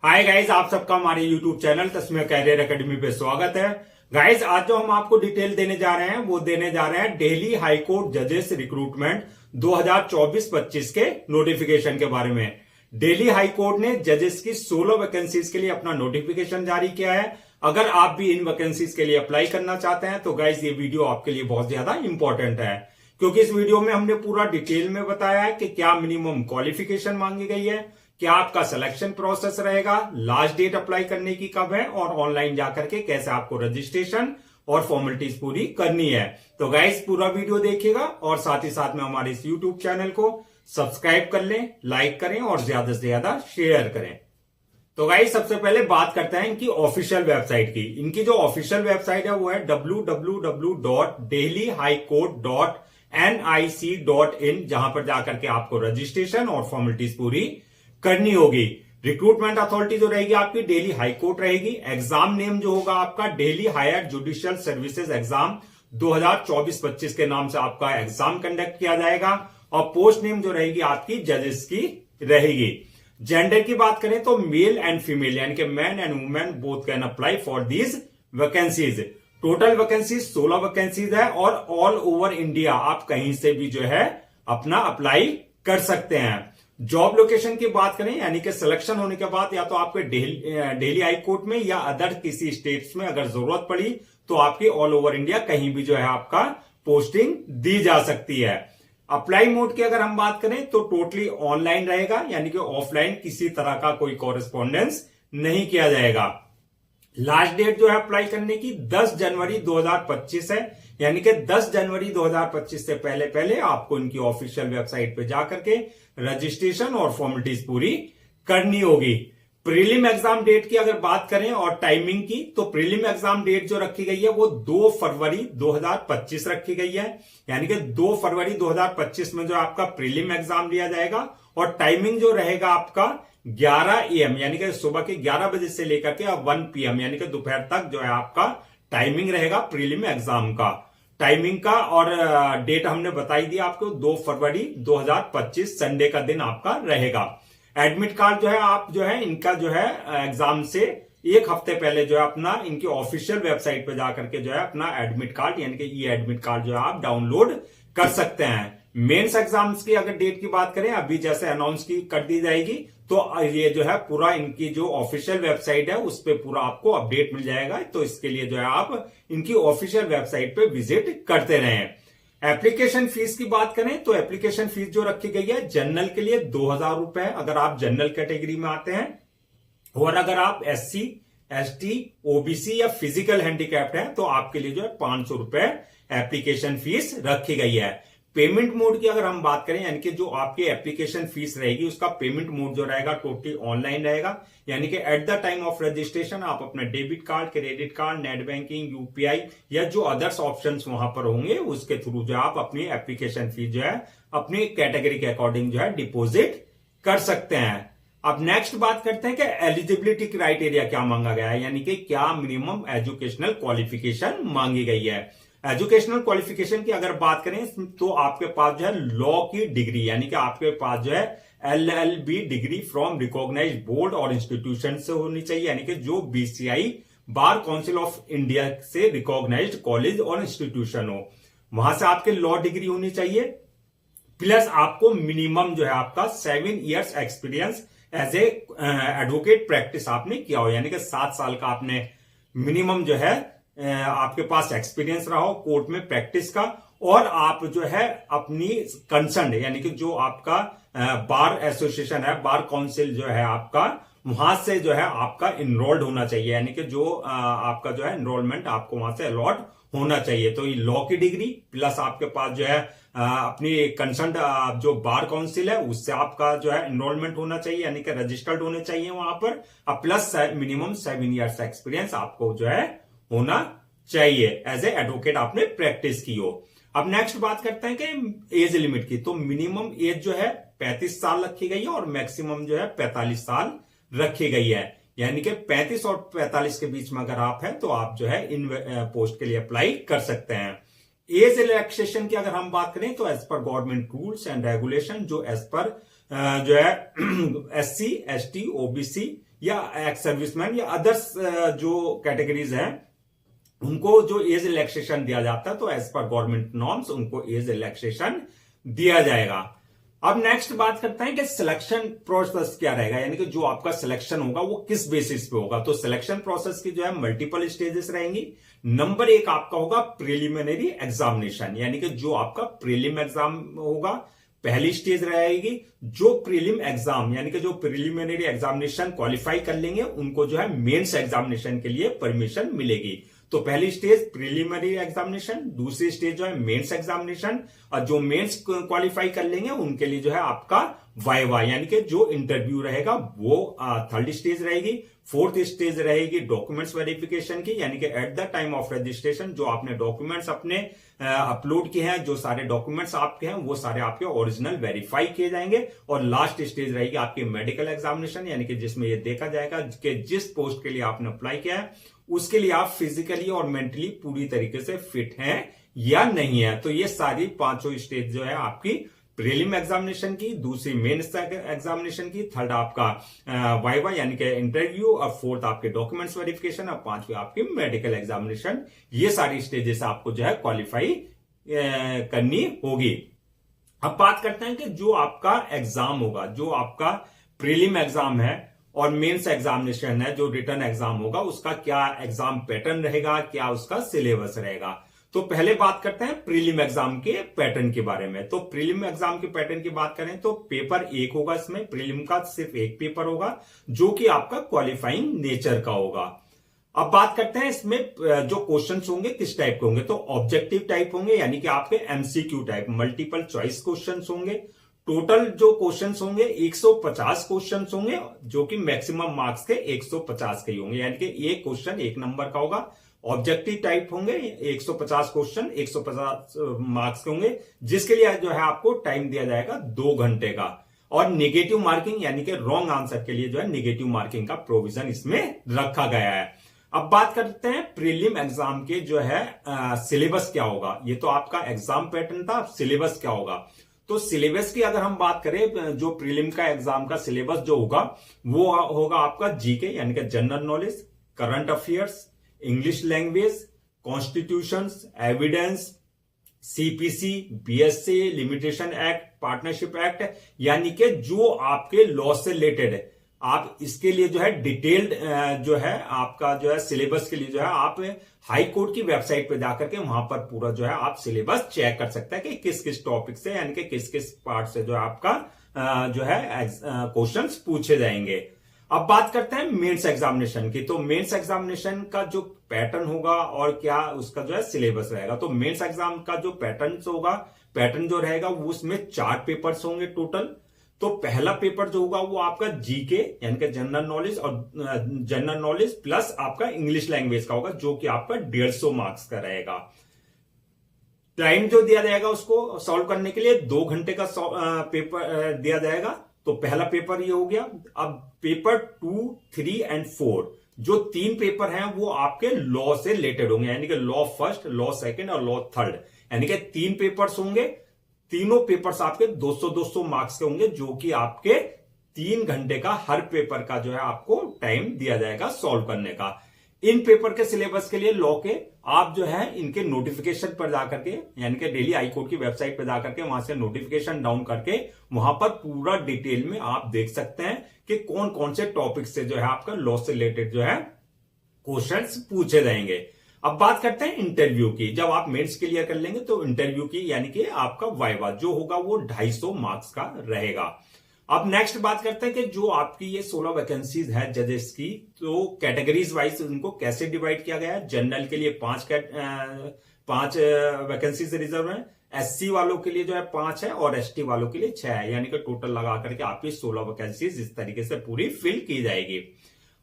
Hi guys, आप सबका हमारे यूट्यूब चैनल तस्मीर कैरियर एकेडमी पे स्वागत है। गाइज, आज जो हम आपको डिटेल देने जा रहे हैं वो देने जा रहे हैं दिल्ली हाई कोर्ट जजेस रिक्रूटमेंट 2024-25 के नोटिफिकेशन के बारे में। दिल्ली हाई कोर्ट ने जजेस की 16 वैकेंसीज के लिए अपना नोटिफिकेशन जारी किया है। अगर आप भी इन वैकेंसीज के लिए अप्लाई करना चाहते हैं तो गाइज ये वीडियो आपके लिए बहुत ज्यादा इंपॉर्टेंट है, क्योंकि इस वीडियो में हमने पूरा डिटेल में बताया है कि क्या मिनिमम क्वालिफिकेशन मांगी गई है, क्या आपका सिलेक्शन प्रोसेस रहेगा, लास्ट डेट अप्लाई करने की कब है और ऑनलाइन जाकर के कैसे आपको रजिस्ट्रेशन और फॉर्मेलिटीज पूरी करनी है। तो गाइस पूरा वीडियो देखिएगा और साथ ही साथ में हमारे इस यूट्यूब चैनल को सब्सक्राइब कर लें, लाइक करें और ज्यादा से ज्यादा शेयर करें। तो गाइस सबसे पहले बात करते हैं इनकी ऑफिशियल वेबसाइट की। इनकी जो ऑफिशियल वेबसाइट है वो है www.delhihighcourt.nic.in, जहां पर जाकर के आपको रजिस्ट्रेशन और फॉर्मेलिटीज पूरी करनी होगी। रिक्रूटमेंट अथॉरिटी जो रहेगी आपकी दिल्ली हाई कोर्ट रहेगी। एग्जाम नेम जो होगा आपका Delhi higher judicial services exam 2024-25 के नाम से आपका एग्जाम कंडक्ट किया जाएगा और पोस्ट नेम जो रहेगी आपकी जजेस की रहेगी। जेंडर की बात करें तो मेल एंड फीमेल यानी कि man and women both can apply for these vacancies. Total vacancies 16 vacancies है और ऑल ओवर इंडिया आप कहीं से भी जो है अपना अप्लाई कर सकते हैं। जॉब लोकेशन की बात करें यानी कि सिलेक्शन होने के बाद या तो आपके दिल्ली हाई कोर्ट में या अदर किसी स्टेट्स में अगर जरूरत पड़ी तो आपकी ऑल ओवर इंडिया कहीं भी जो है आपका पोस्टिंग दी जा सकती है। अप्लाई मोड की अगर हम बात करें तो टोटली ऑनलाइन रहेगा, यानी कि ऑफलाइन किसी तरह का कोई कॉरेस्पॉन्डेंस नहीं किया जाएगा। लास्ट डेट जो है अप्लाई करने की 10 जनवरी 2025 है, यानी कि 10 जनवरी 2025 से पहले पहले आपको इनकी ऑफिशियल वेबसाइट पे जाकर के रजिस्ट्रेशन और फॉर्मेलिटीज पूरी करनी होगी। प्रीलिम एग्जाम डेट की अगर बात करें और टाइमिंग की तो प्रीलिम एग्जाम डेट जो रखी गई है वो 2 फरवरी 2025 रखी गई है, यानी कि 2 फरवरी 2025 में जो आपका प्रीलिम एग्जाम लिया जाएगा और टाइमिंग जो रहेगा आपका 11 AM यानी कि सुबह के 11 बजे से लेकर के 1 PM यानी कि दोपहर तक जो है आपका टाइमिंग रहेगा प्रीलिम एग्जाम का। टाइमिंग का और डेट हमने बताई दी आपको 2 फरवरी 2025 संडे का दिन आपका रहेगा। एडमिट कार्ड जो है आप जो है इनका जो है एग्जाम से एक हफ्ते पहले जो है अपना इनकी ऑफिशियल वेबसाइट पे जाकर के जो है अपना एडमिट कार्ड यानी कि ई एडमिट कार्ड जो है आप डाउनलोड कर सकते हैं। मेंस एग्जाम्स की अगर डेट की बात करें अभी जैसे अनाउंस की कर दी जाएगी तो ये जो है पूरा इनकी जो ऑफिशियल वेबसाइट है उस पर पूरा आपको अपडेट मिल जाएगा। तो इसके लिए जो है आप इनकी ऑफिशियल वेबसाइट पे विजिट करते रहें। एप्लीकेशन फीस की बात करें तो एप्लीकेशन फीस जो रखी गई है जनरल के लिए 2000 रुपए अगर आप जनरल कैटेगरी में आते हैं, और अगर आप SC, ST, OBC या फिजिकल हैंडीकैप्ड है तो आपके लिए जो है 500 रुपए एप्लीकेशन फीस रखी गई है। पेमेंट मोड की अगर हम बात करें यानी कि जो आपकी एप्लीकेशन फीस रहेगी उसका पेमेंट मोड जो रहेगा टोटली ऑनलाइन रहेगा, यानी कि at the time of registration आप अपना debit card, credit card, net banking, UPI या जो अदर्स ऑप्शंस वहां पर होंगे उसके थ्रू जो आप अपनी एप्लीकेशन फीस जो है अपनी कैटेगरी के अकॉर्डिंग जो है डिपोजिट कर सकते हैं। अब नेक्स्ट बात करते हैं कि एलिजिबिलिटी क्राइटेरिया क्या मांगा गया है, यानी कि क्या मिनिमम एजुकेशनल क्वालिफिकेशन मांगी गई है। एजुकेशनल क्वालिफिकेशन की अगर बात करें तो आपके पास जो है लॉ की डिग्री यानी कि आपके पास जो है LLB degree from recognised board और इंस्टीट्यूशन से होनी चाहिए, यानी कि जो BCI bar council of India से रिकॉग्नाइज्ड कॉलेज और इंस्टीट्यूशन हो, वहां से आपके लॉ डिग्री होनी चाहिए। प्लस आपको मिनिमम जो है आपका 7 years experience as a advocate practice आपने किया हो, यानी कि 7 साल का आपने मिनिमम जो है आपके पास एक्सपीरियंस रहा हो कोर्ट में प्रैक्टिस का, और आप जो है अपनी कंसर्न यानी कि जो आपका बार एसोसिएशन है, बार काउंसिल जो है आपका, वहां से जो है आपका इनरोल्ड होना चाहिए, यानी कि जो आपका जो है इनरोलमेंट आपको वहां से अलॉट होना चाहिए। तो ये लॉ की डिग्री प्लस आपके पास जो है अपनी कंसर्न जो बार काउंसिल है उससे आपका जो है इनरोलमेंट होना चाहिए, यानी कि रजिस्टर्ड होने चाहिए वहां पर, प्लस मिनिमम 7 years एक्सपीरियंस आपको जो है होना चाहिए एज ए एडवोकेट आपने प्रैक्टिस की हो। अब नेक्स्ट बात करते हैं कि एज लिमिट की, तो मिनिमम एज जो है 35 साल रखी गई है और मैक्सिमम जो है 45 साल रखी गई है, यानी कि 35 और 45 के बीच में अगर आप हैं तो आप जो है इन पोस्ट के लिए अप्लाई कर सकते हैं। एज रिलैक्सेशन की अगर हम बात करें तो as per government rules and regulation जो एज पर जो है SC ST OBC या एक्स सर्विसमैन या अदर्स जो कैटेगरीज हैं उनको जो एज रिलैक्सेशन दिया जाता है, तो एज पर गवर्नमेंट नॉर्म्स उनको एज रिलैक्सेशन दिया जाएगा। अब नेक्स्ट बात करते हैं कि सिलेक्शन प्रोसेस क्या रहेगा, यानी कि जो आपका सिलेक्शन होगा वो किस बेसिस पे होगा। तो सिलेक्शन प्रोसेस की जो है मल्टीपल स्टेजेस रहेंगी। नंबर 1 आपका होगा प्रिलिमिनरी एग्जामिनेशन, यानी कि जो आपका प्रीलिम एग्जाम होगा पहली स्टेज रहेगी। जो प्रीलिम एग्जाम यानी कि जो प्रिलिमिनरी एग्जामिनेशन क्वालिफाई कर लेंगे उनको जो है मेंस एग्जामिनेशन के लिए परमिशन मिलेगी। तो पहली स्टेज प्रिलिमिनरी एग्जामिनेशन, दूसरी स्टेज जो है मेंस एग्जामिनेशन, और जो मेंस क्वालिफाई कर लेंगे उनके लिए जो है आपका वाइवा यानी कि जो इंटरव्यू रहेगा वो थर्ड स्टेज रहेगी। फोर्थ स्टेज रहेगी डॉक्यूमेंट्स वेरिफिकेशन की, यानी कि at the time of registration जो आपने डॉक्यूमेंट्स अपने अपलोड किए हैं, जो सारे डॉक्यूमेंट्स आपके हैं वो सारे आपके ओरिजिनल वेरीफाई किए जाएंगे। और लास्ट स्टेज रहेगी आपकी मेडिकल एग्जामिनेशन, यानी कि जिसमें ये देखा जाएगा कि जिस पोस्ट के लिए आपने अप्लाई किया है उसके लिए आप फिजिकली और मेंटली पूरी तरीके से फिट हैं या नहीं है। तो ये सारी पांचों स्टेज जो है आपकी प्रीलिम एग्जामिनेशन की, दूसरी मेंस एग्जामिनेशन की, थर्ड आपका वाइवा यानी कि इंटरव्यू, और फोर्थ आपके डॉक्यूमेंट्स वेरिफिकेशन, और पांचवी आपकी मेडिकल एग्जामिनेशन। ये सारी स्टेजेस आपको जो है क्वालिफाई करनी होगी। अब बात करते हैं कि जो आपका एग्जाम होगा, जो आपका प्रीलिम एग्जाम है और मेंस एग्जामिनेशन है, जो रिटर्न एग्जाम होगा, उसका क्या एग्जाम पैटर्न रहेगा, क्या उसका सिलेबस रहेगा। तो पहले बात करते हैं प्रीलिम एग्जाम के पैटर्न के बारे में। तो प्रीलिम एग्जाम के पैटर्न की बात करें तो पेपर 1 होगा, इसमें प्रीलिम का सिर्फ एक पेपर होगा जो कि आपका क्वालिफाइंग नेचर का होगा। अब बात करते हैं इसमें जो क्वेश्चंस होंगे किस टाइप के होंगे। तो ऑब्जेक्टिव टाइप होंगे, यानी कि आपके MCQ type, multiple choice questions होंगे। टोटल जो क्वेश्चंस होंगे 150 क्वेश्चंस होंगे, जो कि मैक्सिमम मार्क्स के 150 के ही होंगे, यानी कि एक क्वेश्चन 1 नंबर का होगा। ऑब्जेक्टिव टाइप होंगे 150 क्वेश्चन 150 मार्क्स के होंगे, जिसके लिए जो है आपको टाइम दिया जाएगा 2 घंटे का। और नेगेटिव मार्किंग यानी कि रॉन्ग आंसर के लिए जो है नेगेटिव मार्किंग का प्रोविजन इसमें रखा गया है। अब बात करते हैं प्रीलिम एग्जाम के जो है सिलेबस क्या होगा। ये तो आपका एग्जाम पैटर्न था, सिलेबस क्या होगा। तो सिलेबस की अगर हम बात करें, जो प्रीलिम का एग्जाम का सिलेबस जो होगा वो होगा आपका जीके यानी कि general knowledge, current affairs, English language, constitutions, evidence, CPC, BSc, limitation act, partnership act, यानी कि जो आपके लॉ से रिलेटेड है। आप इसके लिए जो है डिटेल्ड जो है आपका जो है सिलेबस के लिए जो है आप हाई कोर्ट की वेबसाइट पे जाकर के वहां पर पूरा जो है आप सिलेबस चेक कर सकते हैं कि किस किस टॉपिक से यानी कि किस किस पार्ट से जो है आपका जो है क्वेश्चंस पूछे जाएंगे। अब बात करते हैं मेंस एग्जामिनेशन की। तो मेंस एग्जामिनेशन का जो पैटर्न होगा और क्या उसका जो है सिलेबस रहेगा। तो मेंस एग्जाम का जो पैटर्न जो रहेगा वो उसमें 4 पेपर्स होंगे टोटल। तो पहला पेपर जो होगा वो आपका जीके यानी कि जनरल नॉलेज प्लस आपका इंग्लिश लैंग्वेज का होगा, जो कि आपका 150 मार्क्स का रहेगा। टाइम जो दिया जाएगा उसको सॉल्व करने के लिए 2 घंटे का पेपर दिया जाएगा। तो पहला पेपर ये हो गया। अब पेपर 2, 3 एंड 4 जो 3 पेपर हैं वो आपके लॉ से रिलेटेड होंगे, यानी कि लॉ फर्स्ट, लॉ सेकंड और लॉ थर्ड, यानी कि 3 पेपर्स होंगे। तीनों पेपर्स आपके 200-200 मार्क्स के होंगे, जो कि आपके 3 घंटे का हर पेपर का जो है आपको टाइम दिया जाएगा सॉल्व करने का। इन पेपर के सिलेबस के लिए लॉ के आप जो है इनके नोटिफिकेशन पर जाकर के यानी कि दिल्ली हाई कोर्ट की वेबसाइट पर जाकर के वहां से नोटिफिकेशन डाउन करके वहां पर पूरा डिटेल में आप देख सकते हैं कि कौन कौन से टॉपिक से जो है आपका लॉ से रिलेटेड जो है क्वेश्चंस पूछे जाएंगे। अब बात करते हैं इंटरव्यू की। जब आप मेंस क्लियर कर लेंगे तो इंटरव्यू की यानी कि आपका वाइवा जो होगा वो 250 मार्क्स का रहेगा। अब नेक्स्ट बात करते हैं कि जो आपकी ये 16 वैकेंसीज है जजेस की, तो कैटेगरीज वाइज उनको कैसे डिवाइड किया गया है। जनरल के लिए 5 वैकेंसीज रिजर्व है, एससी वालों के लिए जो है 5 है और एसटी वालों के लिए 6 है, यानी कि टोटल लगा करके आपकी 16 वैकेंसीज इस तरीके से पूरी फिल की जाएगी।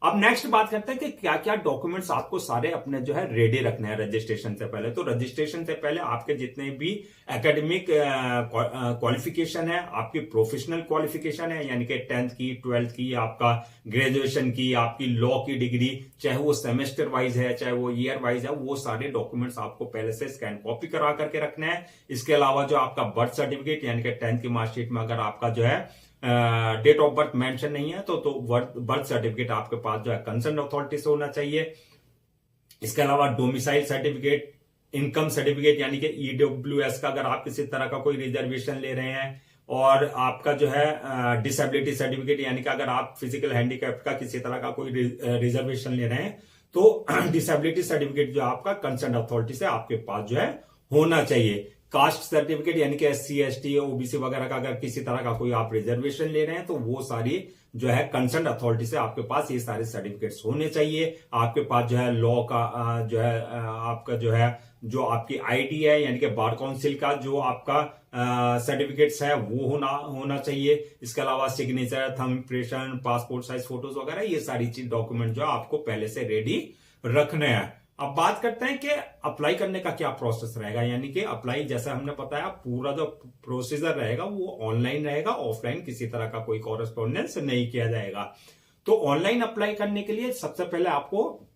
अब नेक्स्ट बात करते हैं कि क्या क्या डॉक्यूमेंट्स आपको सारे अपने जो है रेडी रखने हैं रजिस्ट्रेशन से पहले। तो रजिस्ट्रेशन से पहले आपके जितने भी एकेडमिक क्वालिफिकेशन है, आपकी प्रोफेशनल क्वालिफिकेशन है, यानी कि 10th की, 12th की, आपका ग्रेजुएशन की, आपकी लॉ की डिग्री, चाहे वो सेमेस्टर वाइज है चाहे वो ईयर वाइज है, वो सारे डॉक्यूमेंट्स आपको पहले से स्कैन कॉपी करा करके रखना है। इसके अलावा जो आपका बर्थ सर्टिफिकेट यानी कि 10th की मार्कशीट में अगर आपका जो है डेट ऑफ बर्थ मेंशन नहीं है तो बर्थ सर्टिफिकेट आपके पास जो है कंसर्न अथॉरिटी से होना चाहिए। इसके अलावा डोमिसाइल सर्टिफिकेट, इनकम सर्टिफिकेट यानी कि ईडब्ल्यूएस का अगर आप किसी तरह का कोई रिजर्वेशन ले रहे हैं, और आपका जो है डिसेबिलिटी सर्टिफिकेट यानी कि अगर आप फिजिकल हैंडीकैप का किसी तरह का कोई रिजर्वेशन ले रहे हैं तो डिसेबिलिटी सर्टिफिकेट जो आपका कंसर्न अथॉरिटी से आपके पास जो है होना चाहिए। कास्ट सर्टिफिकेट यानी कि SC ST OBC वगैरह का अगर किसी तरह का कोई आप रिजर्वेशन ले रहे हैं तो वो सारी जो है कंसर्न अथॉरिटी से आपके पास ये सारे सर्टिफिकेट्स होने चाहिए। आपके पास जो है लॉ का जो है आपका जो है जो आपकी ID है यानी कि बार काउंसिल का जो आपका सर्टिफिकेट्स है वो होना चाहिए। इसके अलावा signature, thumb impression, passport size photos वगैरह ये सारी चीज डॉक्यूमेंट जो आपको पहले से रेडी रखने हैं। अब बात करते हैं कि अप्लाई करने का क्या प्रोसेस रहेगा, यानी कि अप्लाई जैसा हमने बताया पूरा जो प्रोसीजर रहेगा वो ऑनलाइन रहेगा, ऑफलाइन किसी तरह का कोई कॉरेस्पॉन्डेंस नहीं किया जाएगा। तो ऑनलाइन अप्लाई करने के लिए सबसे पहले आपको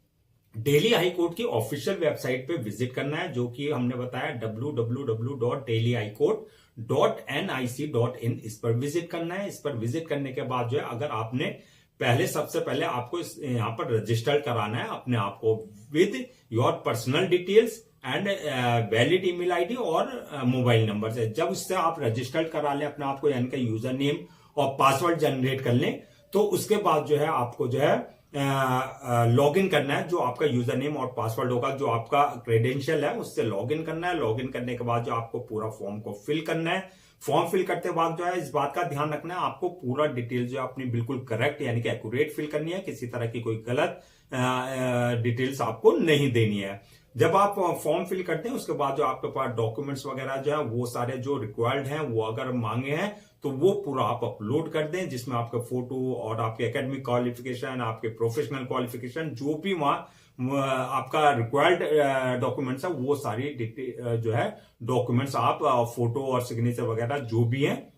दिल्ली हाई कोर्ट की ऑफिशियल वेबसाइट पे विजिट करना है, जो कि हमने बताया www.delhihighcourt.nic.in, इस पर विजिट करना है। इस पर विजिट करने के बाद जो है अगर आपने सबसे पहले आपको यहाँ पर रजिस्टर कराना है अपने आप को with your personal details and valid email ID और मोबाइल नंबर से। जब उससे आप रजिस्टर करा लें अपने आप को यानी कि यूजर नेम और पासवर्ड जनरेट कर लें, तो उसके बाद जो है आपको जो है लॉगिन करना है। जो आपका यूजर नेम और पासवर्ड होगा, जो आपका क्रेडेंशियल है, उससे लॉगिन करना है। लॉगिन करने के बाद जो आपको पूरा फॉर्म को फिल करना है। फॉर्म फिल करते वक्त जो है इस बात का ध्यान रखना है आपको पूरा डिटेल जो है अपनी बिल्कुल करेक्ट यानी कि एक्यूरेट फिल करनी है, किसी तरह की कोई गलत डिटेल्स आपको नहीं देनी है। जब आप फॉर्म फिल करते हैं उसके बाद जो आपके पास डॉक्यूमेंट्स वगैरह जो है वो सारे जो रिक्वायर्ड हैं वो अगर मांगे हैं तो वो पूरा आप अपलोड कर दें, जिसमें आपका फोटो और आपके एकेडमिक क्वालिफिकेशन, आपके प्रोफेशनल क्वालिफिकेशन, जो भी वहां आपका रिक्वायर्ड डॉक्यूमेंट्स है वो सारी जो है डॉक्यूमेंट्स आप फोटो और सिग्नेचर वगैरह जो भी हैं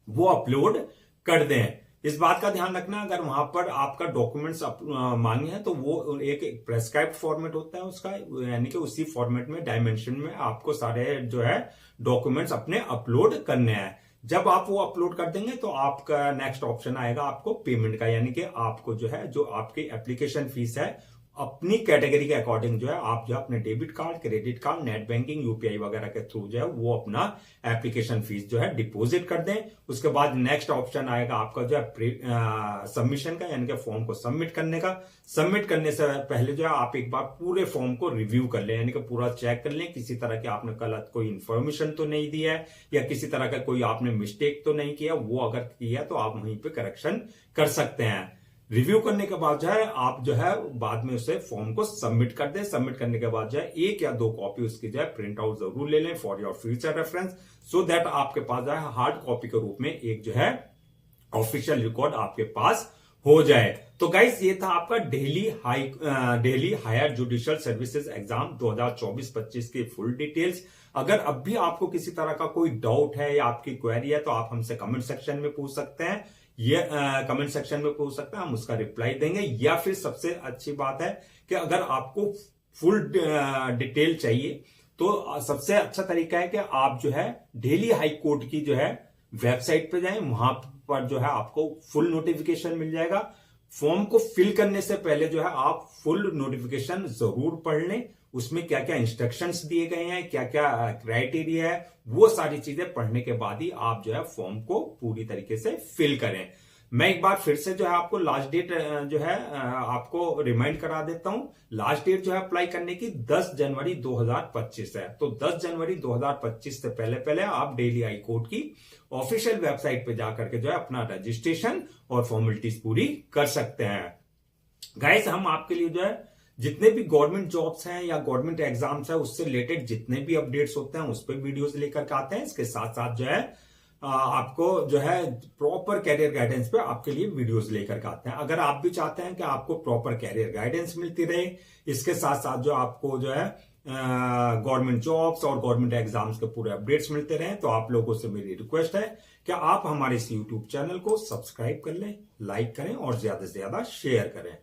वो अपलोड कर दें। इस बात का ध्यान रखना अगर वहां पर आपका डॉक्यूमेंट्स मांगे हैं तो वो एक प्रेस्क्राइब्ड फॉर्मेट होता है उसका, यानी कि उसी फॉर्मेट में डायमेंशन में आपको सारे जो है डॉक्यूमेंट्स अपने अपलोड करने हैं। जब आप वो अपलोड कर देंगे तो आपका नेक्स्ट ऑप्शन आएगा आपको पेमेंट का, यानी कि आपको जो है जो आपकी एप्लीकेशन फीस है अपनी कैटेगरी के अकॉर्डिंग जो है आप जो अपने debit card, credit card, net banking, UPI वगैरह के थ्रू जो है वो अपना एप्लीकेशन फीस जो है डिपॉजिट कर दें। उसके बाद नेक्स्ट ऑप्शन आएगा आपका जो है सबमिशन का, यानी कि फॉर्म को सबमिट करने का। सबमिट करने से पहले जो है आप एक बार पूरे फॉर्म को रिव्यू कर लें, यानी कि पूरा चेक कर लें किसी तरह की आपने गलत कोई इन्फॉर्मेशन तो नहीं दी है या किसी तरह का कोई आपने मिस्टेक तो नहीं किया। वो अगर किया तो आप वहीं पे करेक्शन कर सकते हैं। रिव्यू करने के बाद जो है आप जो है बाद में उसे फॉर्म को सबमिट कर दें। सबमिट करने के बाद जो है 1 या 2 कॉपी उसकी जो है प्रिंट आउट जरूर ले लें for your future reference, so that आपके पास जो है हार्ड कॉपी के रूप में एक जो है ऑफिशियल रिकॉर्ड आपके पास हो जाए। तो गाइस ये था आपका Delhi higher judicial services exam 2024-25 की फुल डिटेल्स। अगर अब भी आपको किसी तरह का कोई डाउट है या आपकी क्वेरी है तो आप हमसे कमेंट सेक्शन में पूछ सकते हैं। ये कमेंट सेक्शन में पूछ सकते हैं, हम उसका रिप्लाई देंगे। या फिर सबसे अच्छी बात है कि अगर आपको फुल डिटेल चाहिए तो सबसे अच्छा तरीका है कि आप जो है दिल्ली हाई कोर्ट की जो है वेबसाइट पे जाएं, वहां पर जो है आपको फुल नोटिफिकेशन मिल जाएगा। फॉर्म को फिल करने से पहले जो है आप फुल नोटिफिकेशन जरूर पढ़ लें, उसमें क्या क्या इंस्ट्रक्शंस दिए गए हैं, क्या क्या क्राइटेरिया है, वो सारी चीजें पढ़ने के बाद ही आप जो है फॉर्म को पूरी तरीके से फिल करें। मैं एक बार फिर से जो है आपको लास्ट डेट जो है आपको रिमाइंड करा देता हूं। लास्ट डेट जो है अप्लाई करने की 10 जनवरी 2025 है। तो 10 जनवरी 2025 से पहले आप दिल्ली हाई कोर्ट की ऑफिशियल वेबसाइट पे जाकर के जो है अपना रजिस्ट्रेशन और फॉर्मेलिटीज पूरी कर सकते हैं। गाइस हम आपके लिए जो है जितने भी गवर्नमेंट जॉब्स हैं या गवर्नमेंट एग्जाम्स है उससे रिलेटेड जितने भी अपडेट्स होते हैं उस पर वीडियोस लेकर के आते हैं। इसके साथ साथ जो है आपको जो है प्रॉपर कैरियर गाइडेंस पे आपके लिए वीडियोस लेकर के आते हैं। अगर आप भी चाहते हैं कि आपको प्रॉपर कैरियर गाइडेंस मिलती रहे, इसके साथ साथ जो आपको जो है गवर्नमेंट जॉब्स और गवर्नमेंट एग्जाम्स के पूरे अपडेट्स मिलते रहे, तो आप लोगों से मेरी रिक्वेस्ट है कि आप हमारे इस यूट्यूब चैनल को सब्सक्राइब कर लें, लाइक करें और ज्यादा से ज्यादा शेयर करें।